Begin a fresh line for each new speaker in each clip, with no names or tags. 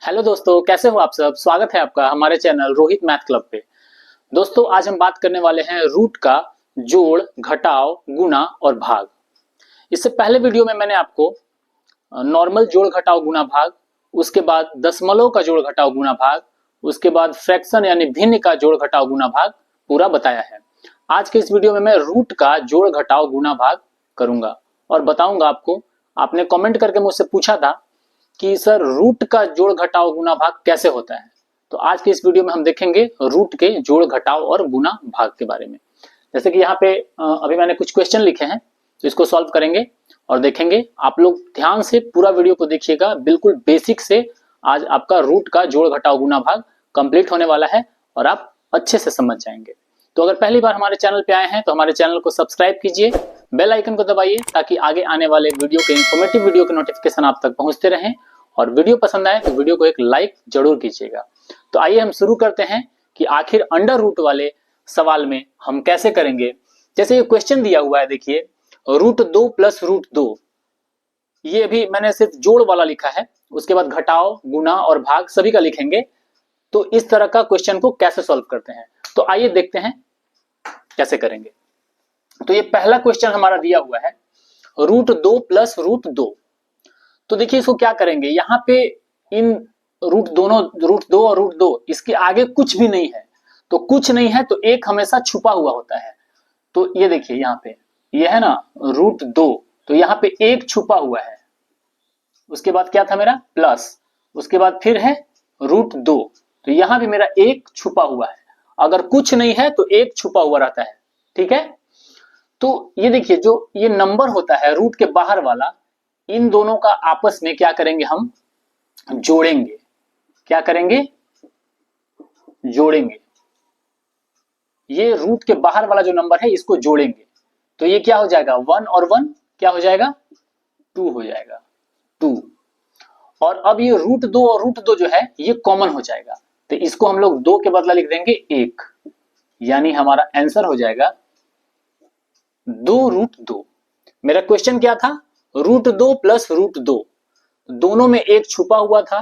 Hello दोस्तों, कैसे हो आप सब। स्वागत है आपका हमारे चैनल रोहित मैथ क्लब पे। दोस्तों, आज हम बात करने वाले हैं रूट का जोड़, घटाव, गुणा और भाग। इससे पहले वीडियो में मैंने आपको नॉर्मल जोड़, घटाव, गुणा, भाग, उसके बाद दशमलव का जोड़, घटाव, गुणा, भाग, उसके बाद फ्रैक्शन यानी भिन्न का जोड़, घटाव, गुणा, भाग पूरा बताया है। आज के इस वीडियो में मैं रूट का जोड़, घटाव, गुणा, भाग करूंगा और बताऊंगा आपको। आपने कमेंट करके मुझसे पूछा था कि सर रूट का जोड़, घटाव, गुणा, भाग कैसे होता है। तो आज के इस वीडियो में हम देखेंगे रूट के जोड़, घटाव और गुणा भाग के बारे में। जैसे कि यहाँ पे अभी मैंने कुछ क्वेश्चन लिखे हैं, तो इसको सॉल्व करेंगे और देखेंगे। आप लोग ध्यान से पूरा वीडियो को देखिएगा, बिल्कुल बेसिक से। आज आपका रूट का जोड़, घटाव, गुणा, भाग कंप्लीट होने वाला है और आप अच्छे से समझ जाएंगे। तो अगर पहली बार हमारे चैनल पे आए हैं तो हमारे चैनल को सब्सक्राइब कीजिए, बेल आइकन को दबाइए ताकि आगे आने वाले वीडियो के इंफॉर्मेटिव वीडियो के नोटिफिकेशन आप तक पहुंचते रहें। और वीडियो पसंद आए तो वीडियो को एक लाइक जरूर कीजिएगा। तो आइए हम शुरू करते हैं कि आखिर अंडर रूट वाले सवाल में हम कैसे करेंगे। जैसे ये क्वेश्चन दिया हुआ है, देखिए √2 + √2। ये अभी मैंने सिर्फ जोड़ वाला लिखा है, उसके बाद घटाव, गुणा और भाग सभी का लिखेंगे। तो इस तरह का क्वेश्चन को कैसे सॉल्व करते हैं, तो आइए देखते हैं कैसे करेंगे। तो ये पहला क्वेश्चन हमारा दिया हुआ है √2 + √2। तो देखिए इसको क्या करेंगे, यहाँ पे इन √2 और √2 इसके आगे कुछ भी नहीं है। तो कुछ नहीं है तो एक हमेशा छुपा हुआ होता है। तो ये देखिए यहाँ पे ये है ना √2, तो यहाँ पे एक छुपा हुआ है। उसके बाद क्या था मेरा प्लस, उसके बाद फिर है √2, तो यहाँ भी मेरा एक छुपा हुआ है। अगर कुछ नहीं है तो एक छुपा हुआ रहता है, ठीक है। तो ये देखिए जो ये नंबर होता है रूट के बाहर वाला, इन दोनों का आपस में क्या करेंगे, हम जोड़ेंगे। क्या करेंगे, जोड़ेंगे। ये रूट के बाहर वाला जो नंबर है इसको जोड़ेंगे। तो ये क्या हो जाएगा, 1 और 1 क्या हो जाएगा, 2 हो जाएगा, 2। और अब ये √2 और √2 जो है ये कॉमन हो जाएगा, तो इसको हम लोग 2 के बदला लिख देंगे 1, यानी हमारा आंसर हो जाएगा 2√2। मेरा क्वेश्चन क्या था, √2 + √2, दोनों में एक छुपा हुआ था,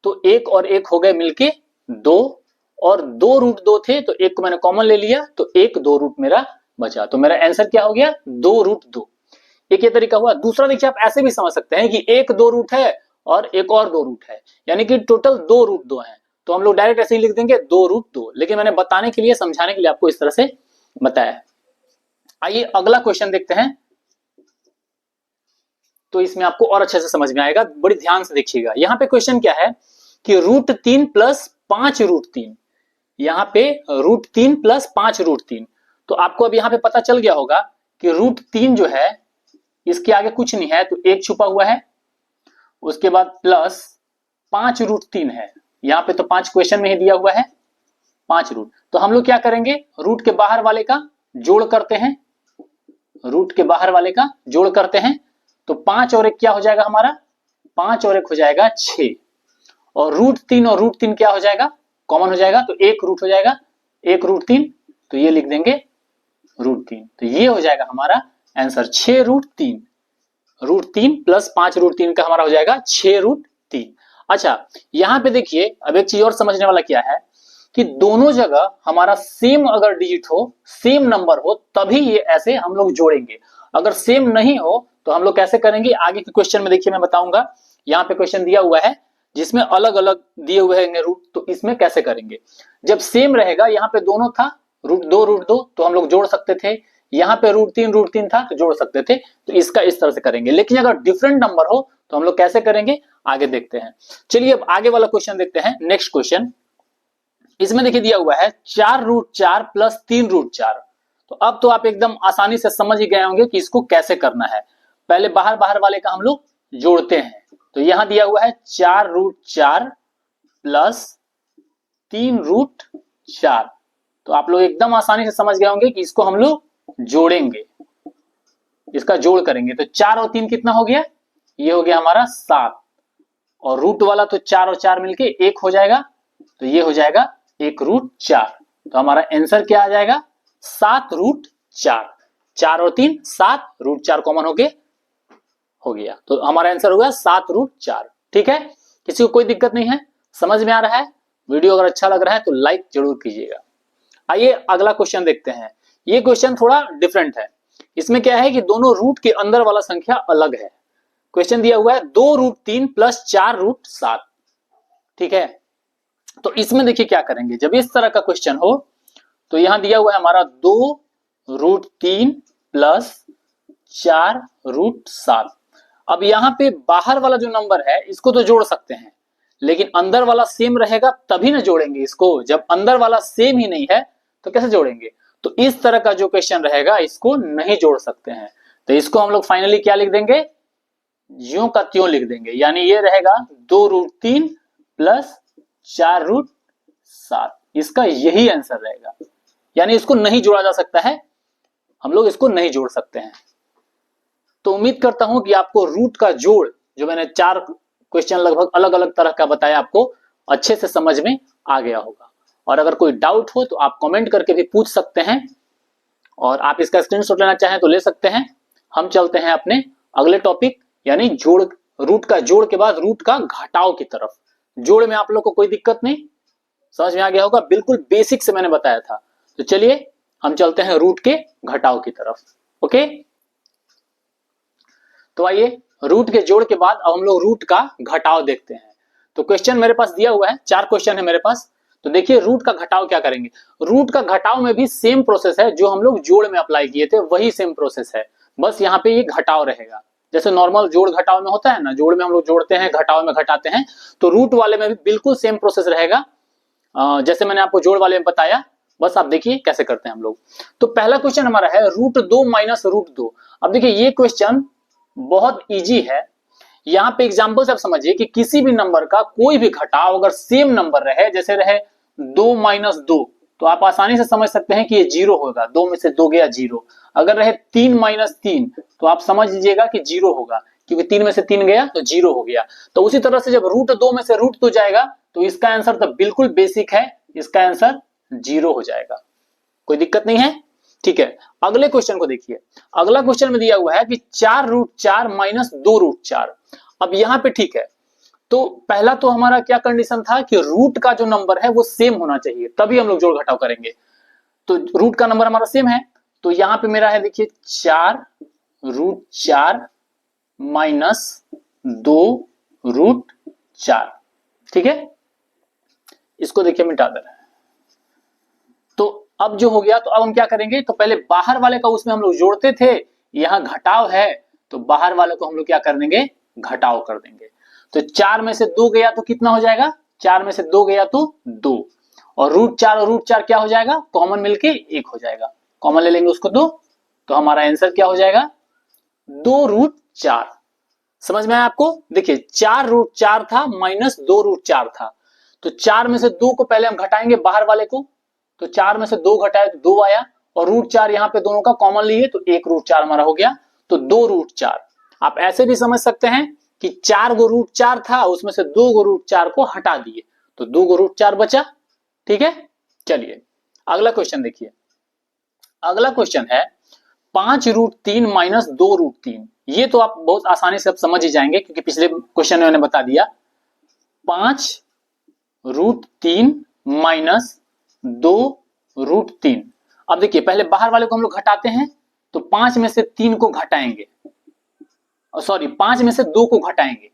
तो एक और एक हो गए मिलके 2, और 2 √2 थे तो एक को मैंने कॉमन ले लिया, तो एक 2 रूट मेरा बचा। तो मेरा आंसर क्या हो गया, 2√2। एक ये तरीका हुआ। दूसरा देखिए आप ऐसे भी समझ सकते हैं कि एक 2 रूट है और एक और 2 रूट है, यानी कि टोटल 2 √2 है। तो हम लोग डायरेक्ट ऐसे ही लिख देंगे 2√2, लेकिन मैंने बताने के लिए, समझाने के लिए आपको इस तरह से बताया है। आइए अगला क्वेश्चन देखते हैं, तो इसमें आपको और अच्छे से समझ में आएगा। बड़ी ध्यान से देखिएगा। यहाँ पे क्वेश्चन क्या है कि √3 + 5 √3। यहाँ पे √3 + 5 √3। तो आपको अब यहाँ पे पता चल गया होगा कि √3 जो है इसके आगे कुछ नहीं है, तो एक छुपा हुआ है। उसके बाद प्लस 5 √3 है, यहाँ पे तो 5 क्वेश्चन में ही दिया हुआ है, 5 रूट। तो हम लोग क्या करेंगे, रूट के बाहर वाले का जोड़ करते हैं, रूट के बाहर वाले का जोड़ करते हैं। तो 5 और 1 क्या हो जाएगा हमारा, 5 और 1 हो जाएगा 6, और √3 और √3 क्या हो जाएगा, कॉमन हो जाएगा, तो एक रूट हो जाएगा, 1 √3, तो ये लिख देंगे √3। तो ये हो जाएगा हमारा आंसर 6√3। √3 + 5 √3 का हमारा हो जाएगा 6√3। अच्छा, यहाँ पे देखिए अब एक चीज और समझने वाला क्या है कि दोनों जगह हमारा सेम अगर डिजिट हो, सेम नंबर हो, तभी ये ऐसे हम लोग जोड़ेंगे। अगर सेम नहीं हो तो हम लोग कैसे करेंगे, आगे के क्वेश्चन में देखिए मैं बताऊंगा। यहाँ पे क्वेश्चन दिया हुआ है जिसमें अलग अलग दिए हुए हैं रूट, तो इसमें कैसे करेंगे। जब सेम रहेगा, यहाँ पे दोनों था √2 √2, तो हम लोग जोड़ सकते थे। यहाँ पे √3 था तो जोड़ सकते थे। तो इसका इस तरह से करेंगे। लेकिन अगर डिफरेंट नंबर हो तो हम लोग कैसे करेंगे, आगे देखते हैं। चलिए अब आगे वाला क्वेश्चन देखते हैं। नेक्स्ट क्वेश्चन, इसमें देखिए दिया हुआ है 4√4 + 3√4। तो अब तो आप एकदम आसानी से समझ ही गए होंगे कि इसको कैसे करना है। पहले बाहर बाहर वाले का हम लोग जोड़ते हैं। तो यहां दिया हुआ है 4√4 + 3√4। तो आप लोग एकदम आसानी से समझ गए होंगे कि इसको हम लोग जोड़ेंगे, इसका जोड़ करेंगे। तो 4 और 3 कितना हो गया, ये हो गया हमारा 7, और रूट वाला तो 4 और 4 मिलके 1 हो जाएगा, तो ये हो जाएगा 1√4। तो हमारा आंसर क्या आ जाएगा, 7√4। 4 और 3 7, √4 कॉमन हो गया, तो हमारा आंसर होगा 7√4। ठीक है, किसी को कोई दिक्कत नहीं है? समझ में आ रहा है? वीडियो अगर अच्छा लग रहा है तो लाइक जरूर कीजिएगा। आइए अगला क्वेश्चन देखते हैं। ये क्वेश्चन थोड़ा डिफरेंट है। इसमें क्या है कि दोनों रूट के अंदर वाला संख्या अलग है। क्वेश्चन दिया हुआ है 2√3 प्लस 4√7। ठीक है, तो इसमें देखिए क्या करेंगे। जब इस तरह का क्वेश्चन हो तो यहां दिया हुआ है हमारा 2√3 प्लस 4√7। अब यहां पे बाहर वाला जो नंबर है इसको तो जोड़ सकते हैं, लेकिन अंदर वाला सेम रहेगा तभी ना जोड़ेंगे इसको। जब अंदर वाला सेम ही नहीं है तो कैसे जोड़ेंगे? तो इस तरह का जो क्वेश्चन रहेगा इसको नहीं जोड़ सकते हैं। तो इसको हम लोग फाइनली क्या लिख देंगे? ज्यों का त्यों लिख देंगे। यानी ये रहेगा 2√3 प्लस 4√7। इसका यही आंसर रहेगा। यानी इसको नहीं जोड़ा जा सकता है, हम लोग इसको नहीं जोड़ सकते हैं। तो उम्मीद करता हूं कि आपको रूट का जोड़, जो मैंने 4 क्वेश्चन लगभग अलग अलग तरह का बताया, आपको अच्छे से समझ में आ गया होगा। और अगर कोई डाउट हो तो आप कमेंट करके भी पूछ सकते हैं, और आप इसका स्क्रीनशॉट लेना चाहें तो ले सकते हैं। हम चलते हैं अपने अगले टॉपिक, यानी जोड़। रूट का जोड़ के बाद रूट का घटाव की तरफ। जोड़ में आप लोग को कोई दिक्कत नहीं, समझ में आ गया होगा, बिल्कुल बेसिक से मैंने बताया था। तो चलिए हम चलते हैं रूट के घटाव की तरफ। ओके, तो आइए रूट के जोड़ के बाद अब हम लोग रूट का घटाव देखते हैं। तो क्वेश्चन मेरे पास दिया हुआ है, 4 क्वेश्चन है मेरे पास। तो देखिए रूट का घटाव क्या करेंगे। रूट का घटाव में भी सेम प्रोसेस है जो हम लोग जोड़ में अप्लाई किए थे, वही सेम प्रोसेस है, बस यहाँ पे ये घटाव रहेगा। जैसे नॉर्मल जोड़ घटाव में होता है ना, जोड़ में हम लोग जोड़ते हैं, घटाव में घटाते हैं, तो रूट वाले में भी बिल्कुल सेम प्रोसेस रहेगा जैसे मैंने आपको जोड़ वाले में बताया। बस आप देखिए कैसे करते हैं हम लोग। तो पहला क्वेश्चन हमारा है √2 माइनस √2। अब देखिए ये क्वेश्चन बहुत इजी है। यहाँ पे एग्जाम्पल से आप समझिए कि किसी भी नंबर का कोई भी घटाव अगर सेम नंबर रहे, जैसे रहे 2 माइनस 2, तो आप आसानी से समझ सकते हैं कि ये 0 होगा। 2 में से 2 गया 0। अगर रहे 3 माइनस 3, तो आप समझ लीजिएगा कि 0 होगा, क्योंकि 3 में से 3 गया तो 0 हो गया। तो उसी तरह से जब √2 में से √2 जाएगा तो इसका आंसर तो बिल्कुल बेसिक है, इसका आंसर 0 हो जाएगा। कोई दिक्कत नहीं है? ठीक है, अगले क्वेश्चन को देखिए। अगला क्वेश्चन में दिया हुआ है कि 4√4 माइनस 2√4। अब यहां पे ठीक है, तो पहला तो हमारा क्या कंडीशन था कि रूट का जो नंबर है वो सेम होना चाहिए, तभी हम लोग जोड़ घटाव करेंगे। तो रूट का नंबर हमारा सेम है, तो यहां पे मेरा है देखिए 4√4 माइनस 2√4। ठीक है, इसको देखिए मिटा दे रहे हैं। तो अब जो हो गया, तो अब हम क्या करेंगे, तो पहले बाहर वाले का उसमें हम लोग जोड़ते थे, यहां घटाव है तो बाहर वाले को हम लोग क्या कर देंगे, घटाव कर देंगे। तो 4 में से 2 गया तो कितना हो जाएगा, 4 में से 2 गया तो 2, और √4 और √4 क्या हो जाएगा, कॉमन मिलके 1 हो जाएगा। कॉमन ले लेंगे उसको 2, तो हमारा आंसर क्या हो जाएगा, 2√4। समझ में आया आपको? देखिए 4√4 था माइनस 2√4 था, तो 4 में से 2 को पहले हम घटाएंगे बाहर वाले को, तो 4 में से 2 घटाए तो 2 आया, और √4 यहाँ पे दोनों का कॉमन लिए तो 1√4 हमारा हो गया, तो 2√4। आप ऐसे भी समझ सकते हैं कि 4 गो √4 था, उसमें से 2 गो √4 को हटा दिए तो 2 गो √4 बचा। ठीक है, चलिए अगला क्वेश्चन देखिए। अगला क्वेश्चन है 5√3 माइनस 2√3। ये तो आप बहुत आसानी से आप समझ ही जाएंगे, क्योंकि पिछले क्वेश्चन में मैंने बता दिया। 5√3 माइनस 2√3। अब देखिए पहले बाहर वाले को हम लोग घटाते हैं, तो 5 में से 3 को घटाएंगे, सॉरी 5 में से 2 को घटाएंगे,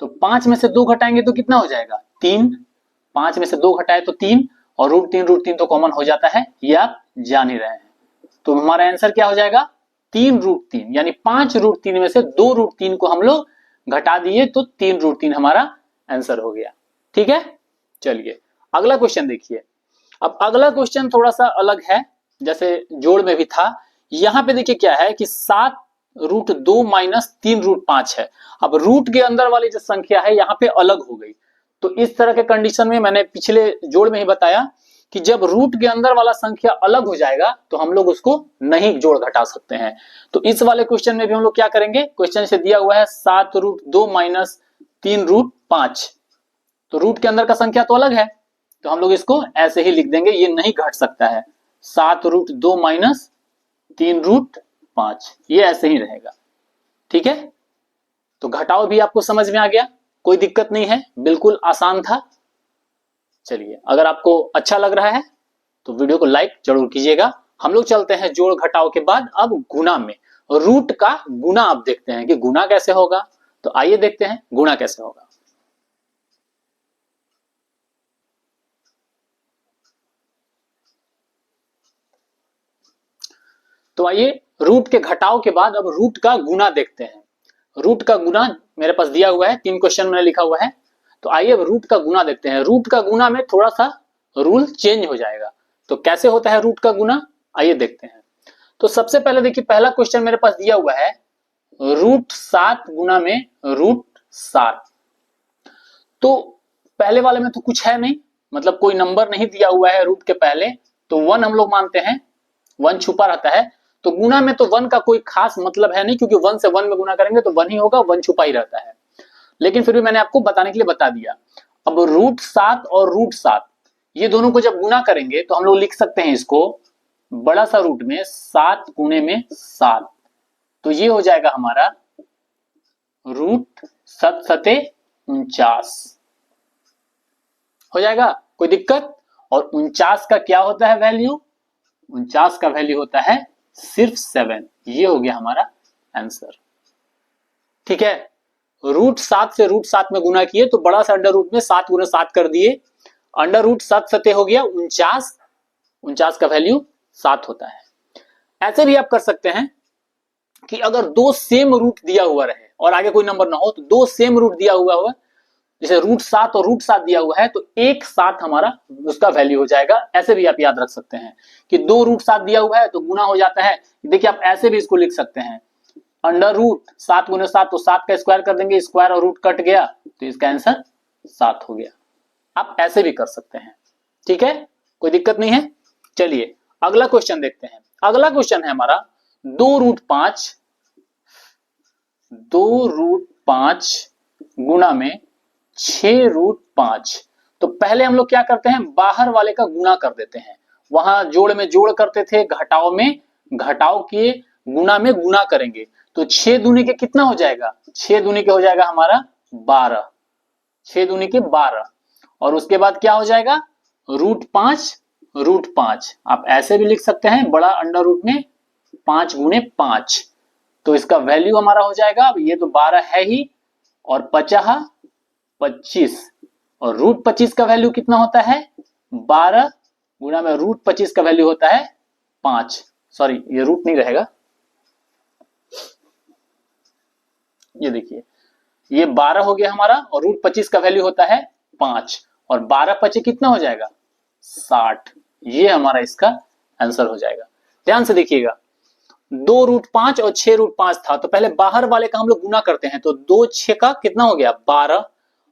तो 5 में से 2 घटाएंगे तो कितना हो जाएगा, 3। 5 में से 2 घटाए तो 3, और √3 तो कॉमन हो जाता है, ये आप जान ही रहे हैं। तो हमारा आंसर क्या हो जाएगा, 3√3। यानी 5√3 में से 2√3 को हम लोग घटा दिए तो 3√3 हमारा आंसर हो गया। ठीक है, चलिए अगला क्वेश्चन देखिए। अब अगला क्वेश्चन थोड़ा सा अलग है, जैसे जोड़ में भी था। यहां पे देखिए क्या है कि 7√2 माइनस 3√5 है। अब रूट के अंदर वाली जो संख्या है यहाँ पे अलग हो गई। तो इस तरह के कंडीशन में मैंने पिछले जोड़ में ही बताया कि जब रूट के अंदर वाला संख्या अलग हो जाएगा तो हम लोग उसको नहीं जोड़ घटा सकते हैं। तो इस वाले क्वेश्चन में भी हम लोग क्या करेंगे, क्वेश्चन से दिया हुआ है 7√2 माइनस 3√5, तो रूट के अंदर का संख्या तो अलग है, तो हम लोग इसको ऐसे ही लिख देंगे, ये नहीं घट सकता है। 7√2 माइनस 3√5, ये ऐसे ही रहेगा। ठीक है, तो घटाव भी आपको समझ में आ गया। कोई दिक्कत नहीं है, बिल्कुल आसान था। चलिए, अगर आपको अच्छा लग रहा है तो वीडियो को लाइक जरूर कीजिएगा। हम लोग चलते हैं जोड़ घटाव के बाद अब गुणा में। रूट का गुणा अब देखते हैं कि गुणा कैसे होगा। तो आइए देखते हैं गुणा कैसे होगा। तो आइए रूट के घटाव के बाद अब रूट का गुणा देखते हैं। रूट का गुणा मेरे पास दिया हुआ है, 3 क्वेश्चन में लिखा हुआ है। तो आइए अब रूट का गुणा देखते हैं। रूट का गुणा में थोड़ा सा रूल चेंज हो जाएगा। तो कैसे होता है रूट का गुणा, आइए देखते हैं। तो सबसे पहले देखिए, पहला क्वेश्चन मेरे पास दिया हुआ है √7 गुणा में √7। तो पहले वाले में तो कुछ है नहीं, मतलब कोई नंबर नहीं दिया हुआ है रूट के पहले, तो 1 हम लोग मानते हैं, 1 छुपा रहता है। तो गुणा में तो 1 का कोई खास मतलब है नहीं, क्योंकि 1 से 1 में गुणा करेंगे तो 1 ही होगा, 1 छुपा ही रहता है। लेकिन फिर भी मैंने आपको बताने के लिए बता दिया। अब √7 और √7 ये दोनों को जब गुणा करेंगे तो हम लोग लिख सकते हैं इसको बड़ा सा रूट में 7 गुणे में 7। तो ये हो जाएगा हमारा √7 हो जाएगा, कोई दिक्कत। और 49 का क्या होता है वैल्यू, 49 का वैल्यू होता है सिर्फ 7। ये हो गया हमारा आंसर। ठीक है, √7 से √7 में गुना किए तो बड़ा सा अंडर रूट में 7 गुना 7 कर दिए, अंडर रूट 7 सते हो गया 49, 49 का वैल्यू 7 होता है। ऐसे भी आप कर सकते हैं कि अगर दो सेम रूट दिया हुआ रहे और आगे कोई नंबर ना हो, तो दो सेम रूट दिया हुआ हो, जैसे √7 और √7 दिया हुआ है तो 1 7 हमारा उसका वैल्यू हो जाएगा। ऐसे भी आप याद रख सकते हैं कि 2 √7 दिया हुआ है तो गुना हो जाता है। देखिए आप ऐसे भी इसको लिख सकते हैं, अंडर रूट 7 गुने 7, तो 7 का स्क्वायर कर देंगे, स्क्वायर और रूट कट गया तो इसका आंसर 7 हो गया। आप ऐसे भी कर सकते हैं, ठीक है, कोई दिक्कत नहीं है। चलिए अगला क्वेश्चन देखते हैं। अगला क्वेश्चन है हमारा 2√5 गुणा में 6√5। तो पहले हम लोग क्या करते हैं, बाहर वाले का गुणा कर देते हैं। वहां जोड़ में जोड़ करते थे, घटाव में घटाव किए, गुणा में गुणा करेंगे। तो 6 दूनी के कितना हो जाएगा, 6 दूनी के हो जाएगा हमारा 12, 6 दूनी के 12। और उसके बाद क्या हो जाएगा √5 आप ऐसे भी लिख सकते हैं, बड़ा अंडर रूट में 5 गुणे 5। तो इसका वैल्यू हमारा हो जाएगा, अब ये तो 12 है ही, और 50 25, और √25 का वैल्यू कितना होता है 12 गुणा में √25 का वैल्यू होता है 5। सॉरी ये रूट नहीं रहेगा, ये देखिए ये 12 हो गया हमारा, और √25 का वैल्यू होता है 5, और 12 5 कितना हो जाएगा 60। ये हमारा इसका आंसर हो जाएगा। ध्यान से देखिएगा, 2√5 और 6√5 था, तो पहले बाहर वाले का हम लोग गुना करते हैं, तो 2 6 का कितना हो गया 12,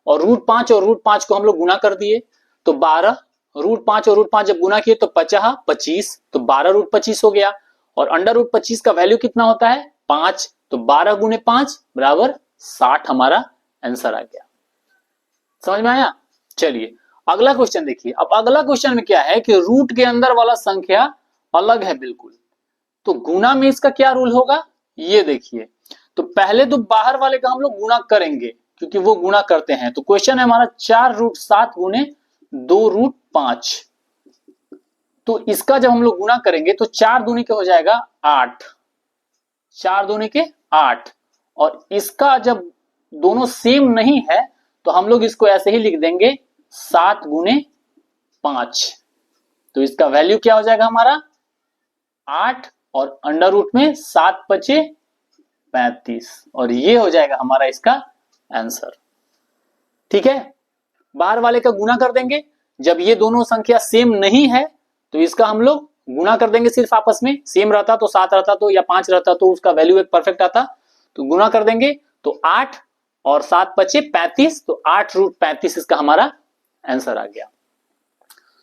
और √5 और √5 को हम लोग गुना कर दिए तो 12, √5 और √5 जब गुना किए तो 50 25, तो 12 √25 हो गया। और अंडर √25 का वैल्यू कितना होता है 5, तो 12 गुने 5 बराबर 60 हमारा आंसर आ गया। समझ में आया। चलिए अगला क्वेश्चन देखिए। अब अगला क्वेश्चन में क्या है कि रूट के अंदर वाला संख्या अलग है बिल्कुल, तो गुना में इसका क्या रूल होगा, ये देखिए। तो पहले तो बाहर वाले का हम लोग गुना करेंगे, क्योंकि वो गुना करते हैं। तो क्वेश्चन है हमारा 4√7 गुने 2√5। तो इसका जब हम लोग गुना करेंगे तो 4 दूनी के हो जाएगा 8, 4 दूनी के 8। और इसका जब दोनों सेम नहीं है तो हम लोग इसको ऐसे ही लिख देंगे 7 गुने 5। तो इसका वैल्यू क्या हो जाएगा हमारा 8, और अंडर रूट में 7 5 35, और ये हो जाएगा हमारा इसका आंसर। ठीक है, बाहर वाले का गुना कर देंगे, जब ये दोनों संख्या सेम नहीं है तो इसका हम लोग गुना कर देंगे सिर्फ आपस में। सेम रहता तो 7 रहता तो, या 5 रहता तो उसका वैल्यू एक परफेक्ट आता, तो गुना कर देंगे तो 8 और 7 5 35, तो 8√35 इसका हमारा आंसर आ गया।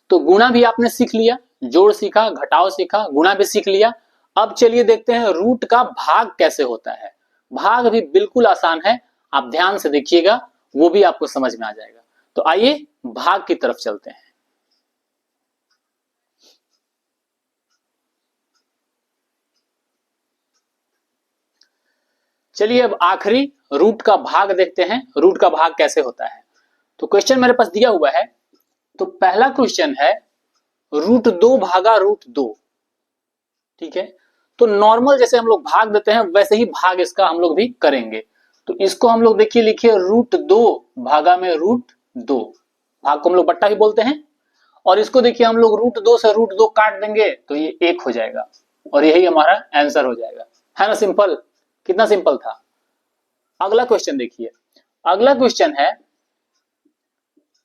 तो गुना भी आपने सीख लिया, जोड़ सीखा, घटाव सीखा, गुना भी सीख लिया। अब चलिए देखते हैं रूट का भाग कैसे होता है। भाग भी बिल्कुल आसान है, आप ध्यान से देखिएगा, वो भी आपको समझ में आ जाएगा। तो आइए भाग की तरफ चलते हैं। चलिए अब आखिरी रूट का भाग देखते हैं, रूट का भाग कैसे होता है। तो क्वेश्चन मेरे पास दिया हुआ है। तो पहला क्वेश्चन है √2 भागा √2। ठीक है, तो नॉर्मल जैसे हम लोग भाग देते हैं वैसे ही भाग इसका हम लोग भी करेंगे। तो इसको हम लोग देखिए लिखिए √2 भागा में √2, भाग को हम लोग बट्टा भी बोलते हैं। और इसको देखिए हम लोग √2 से √2 काट देंगे तो ये 1 हो जाएगा और यही हमारा आंसर हो जाएगा। है ना सिंपल, कितना सिंपल था। अगला क्वेश्चन देखिए, अगला क्वेश्चन है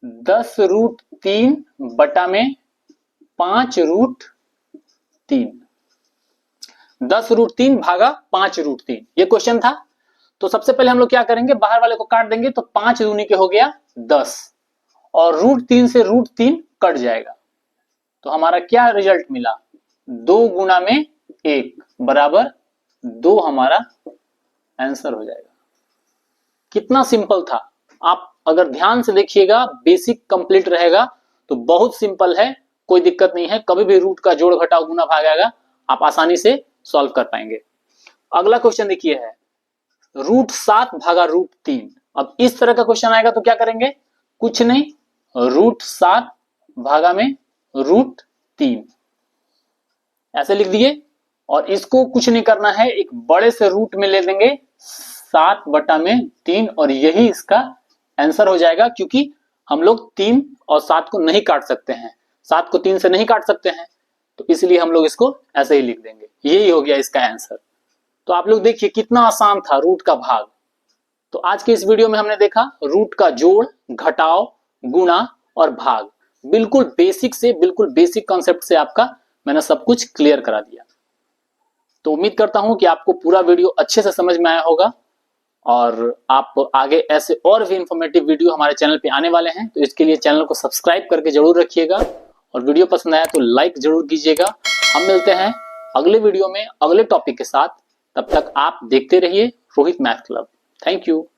10√3 बटा में 5√3, 10√3 भागा 5√3 ये क्वेश्चन था। तो सबसे पहले हम लोग क्या करेंगे, बाहर वाले को काट देंगे तो 5 दूनी के हो गया 10 और √3 से √3 कट जाएगा। तो हमारा क्या रिजल्ट मिला, 2 गुना में 1 बराबर 2 हमारा आंसर हो जाएगा। कितना सिंपल था। आप अगर ध्यान से देखिएगा, बेसिक कंप्लीट रहेगा तो बहुत सिंपल है, कोई दिक्कत नहीं है। कभी भी रूट का जोड़ घटाव गुना भाग आएगा, आप आसानी से सॉल्व कर पाएंगे। अगला क्वेश्चन देखिए है √7 भागा √3। अब इस तरह का क्वेश्चन आएगा तो क्या करेंगे, कुछ नहीं, √7 भागा में √3 ऐसे लिख दिए और इसको कुछ नहीं करना है, एक बड़े से रूट में ले लेंगे 7 बटा में 3 और यही इसका आंसर हो जाएगा। क्योंकि हम लोग 3 और 7 को नहीं काट सकते हैं, 7 को 3 से नहीं काट सकते हैं, तो इसलिए हम लोग इसको ऐसे ही लिख देंगे, यही हो गया इसका आंसर। तो आप लोग देखिए कितना आसान था रूट का भाग। तो आज के इस वीडियो में हमने देखा रूट का जोड़, घटाव, गुणा और भाग। बिल्कुल बेसिक से, बिल्कुल बेसिक कॉन्सेप्ट से आपका मैंने सब कुछ क्लियर करा दिया। तो उम्मीद करता हूं कि आपको पूरा वीडियो अच्छे से समझ में आया होगा और आप आगे ऐसे और भी इंफॉर्मेटिव वीडियो हमारे चैनल पे आने वाले हैं। तो इसके लिए चैनल को सब्सक्राइब करके जरूर रखिएगा और वीडियो पसंद आया तो लाइक जरूर कीजिएगा। हम मिलते हैं अगले वीडियो में अगले टॉपिक के साथ, तब तक आप देखते रहिए Rohit math club. Thank you.